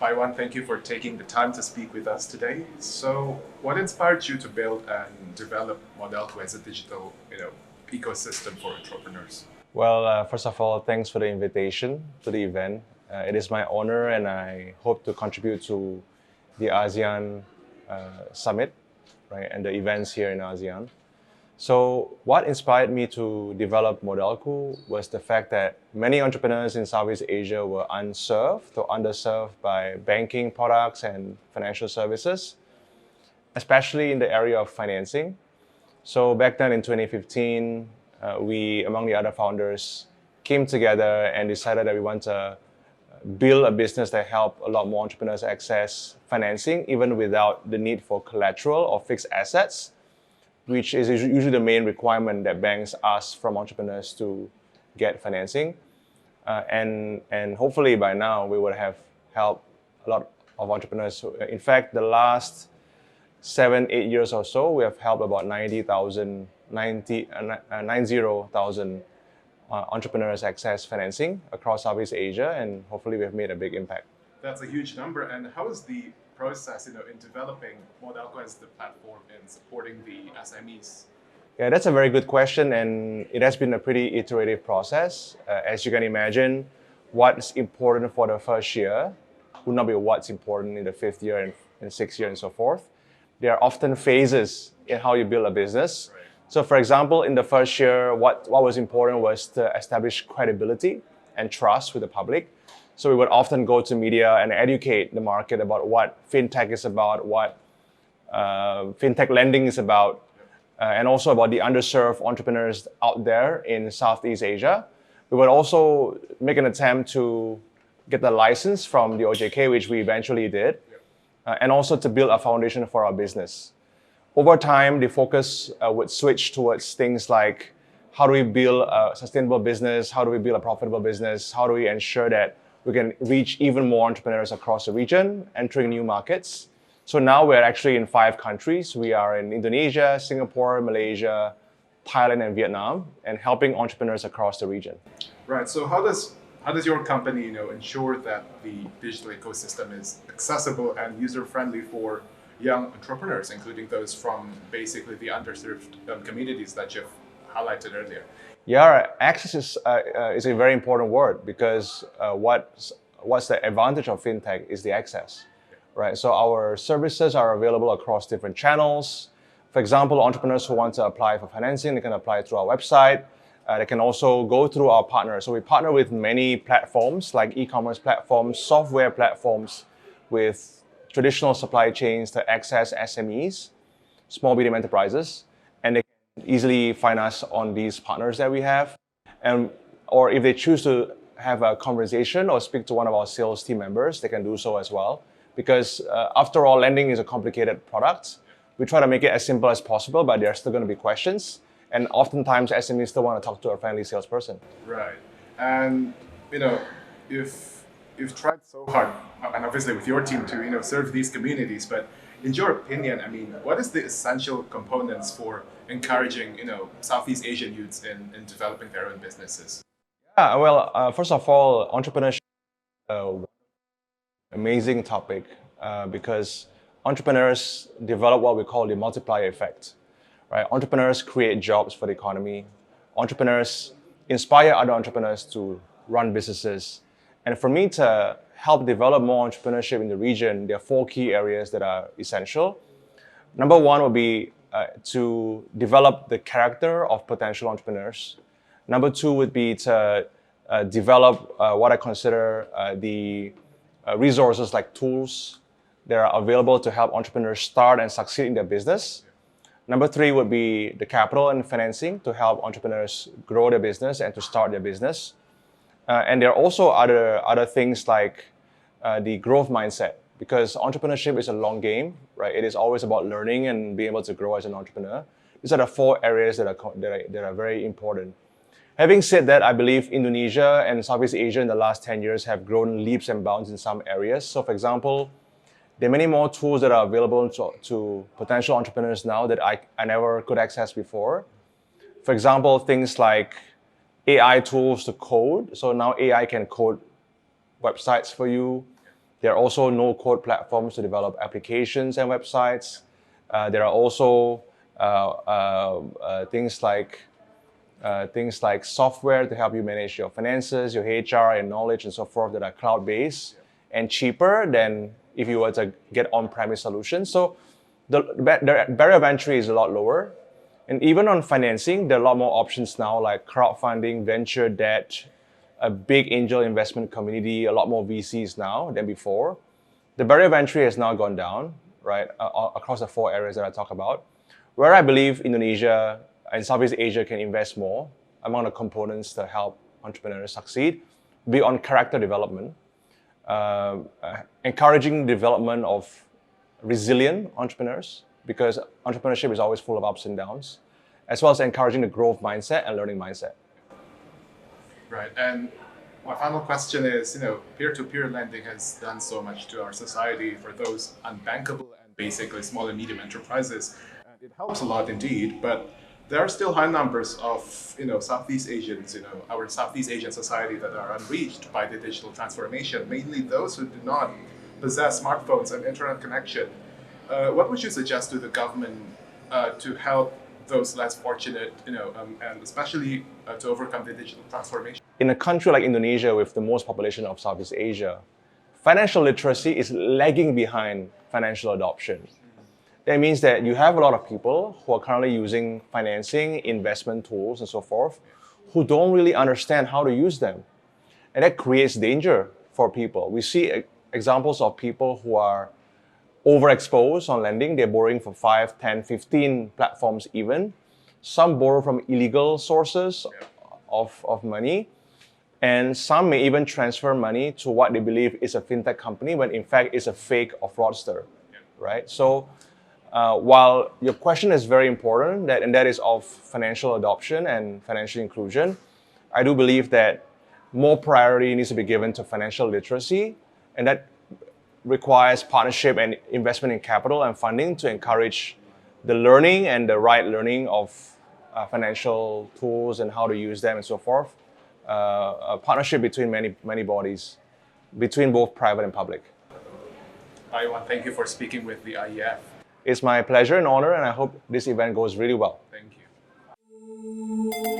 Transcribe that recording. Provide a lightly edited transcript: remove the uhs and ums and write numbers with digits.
Iwan, thank you for taking the time to speak with us today. So, what inspired you to build and develop Modelku as a digital, ecosystem for entrepreneurs? Well, first of all, thanks for the invitation to the event. It is my honor, and I hope to contribute to the ASEAN Summit, right, and the events here in ASEAN. So, what inspired me to develop Modelku was the fact that many entrepreneurs in Southeast Asia were unserved or underserved by banking products and financial services, especially in the area of financing. So back then in 2015, we, among the other founders, came together and decided that we want to build a business that help a lot more entrepreneurs access financing, even without the need for collateral or fixed assets, which is usually the main requirement that banks ask from entrepreneurs to get financing. And hopefully by now we would have helped a lot of entrepreneurs. In fact, the last 7-8 years or so, we have helped about 90,000 entrepreneurs access financing across Southeast Asia, and hopefully we have made a big impact. That's a huge number. And how is the process, in developing Modelku as the platform and supporting the SMEs? Yeah, that's a very good question, and it has been a pretty iterative process. As you can imagine, what's important for the first year would not be what's important in the 5th year and 6th year and so forth. There are often phases in how you build a business. Right. So for example, in the first year, what was important was to establish credibility and trust with the public. So we would often go to media and educate the market about what fintech is about, what fintech lending is about, and also about the underserved entrepreneurs out there in Southeast Asia. We would also make an attempt to get the license from the OJK, which we eventually did, and also to build a foundation for our business. Over time, the focus would switch towards things like how do we build a sustainable business, how do we build a profitable business, how do we ensure that we can reach even more entrepreneurs across the region, entering new markets. So now we're actually in 5 countries. We are in Indonesia, Singapore, Malaysia, Thailand, and Vietnam, and helping entrepreneurs across the region. Right. So how does your company, ensure that the digital ecosystem is accessible and user-friendly for young entrepreneurs, including those from basically the underserved communities that you've highlighted earlier? Yeah, access is a very important word, because what's the advantage of fintech is the access, right? So our services are available across different channels. For example, entrepreneurs who want to apply for financing, they can apply through our website. They can also go through our partners. So we partner with many platforms like e-commerce platforms, software platforms, with traditional supply chains to access SMEs, small medium enterprises, and they can easily find us on these partners that we have. Or if they choose to have a conversation or speak to one of our sales team members, they can do so as well. Because after all, lending is a complicated product. We try to make it as simple as possible, but there are still going to be questions. And oftentimes SMEs still want to talk to a friendly salesperson. Right. And, you've tried so hard, and obviously with your team to, serve these communities, but in your opinion, what is the essential components for encouraging, Southeast Asian youths in developing their own businesses? Yeah, well, first of all, entrepreneurship is an amazing topic because entrepreneurs develop what we call the multiplier effect, right? Entrepreneurs create jobs for the economy. Entrepreneurs inspire other entrepreneurs to run businesses. And for me to help develop more entrepreneurship in the region, there are 4 key areas that are essential. Number 1 would be to develop the character of potential entrepreneurs. Number 2 would be to develop what I consider the resources like tools that are available to help entrepreneurs start and succeed in their business. Number 3 would be the capital and financing to help entrepreneurs grow their business and to start their business. And there are also other things like the growth mindset, because entrepreneurship is a long game, right? It is always about learning and being able to grow as an entrepreneur. These are the 4 areas that are very important. Having said that, I believe Indonesia and Southeast Asia in the last 10 years have grown leaps and bounds in some areas. So for example, there are many more tools that are available to potential entrepreneurs now that I never could access before. For example, things like AI tools to code. So now AI can code websites for you. There are also no-code platforms to develop applications and websites. There are also things like software to help you manage your finances, your HR, and knowledge, and so forth that are cloud-based and cheaper than if you were to get on-premise solutions. So the barrier of entry is a lot lower. And even on financing, there are a lot more options now, like crowdfunding, venture debt, a big angel investment community, a lot more VCs now than before. The barrier of entry has now gone down, right, across the 4 areas that I talk about. Where I believe Indonesia and Southeast Asia can invest more among the components to help entrepreneurs succeed, be on character development, encouraging the development of resilient entrepreneurs, because entrepreneurship is always full of ups and downs, as well as encouraging the growth mindset and learning mindset. Right. And my final question is, peer-to-peer lending has done so much to our society for those unbankable and basically small and medium enterprises. And it helps a lot indeed, but there are still high numbers of, Southeast Asians, our Southeast Asian society that are unreached by the digital transformation, mainly those who do not possess smartphones and internet connection. What would you suggest to the government to help those less fortunate, and especially to overcome the digital transformation? In a country like Indonesia, with the most population of Southeast Asia, financial literacy is lagging behind financial adoption. That means that you have a lot of people who are currently using financing, investment tools, and so forth, who don't really understand how to use them. And that creates danger for people. We see examples of people who are overexposed on lending. They're borrowing from 5, 10, 15 platforms even. Some borrow from illegal sources of money. And some may even transfer money to what they believe is a fintech company when in fact it's a fake or fraudster, right? So while your question is very important, and that is of financial adoption and financial inclusion, I do believe that more priority needs to be given to financial literacy, and that requires partnership and investment in capital and funding to encourage the learning and the right learning of financial tools and how to use them and so forth. A partnership between many bodies, between both private and public. Iwan, thank you for speaking with the IEF. It's my pleasure and honor, and I hope this event goes really well. Thank you.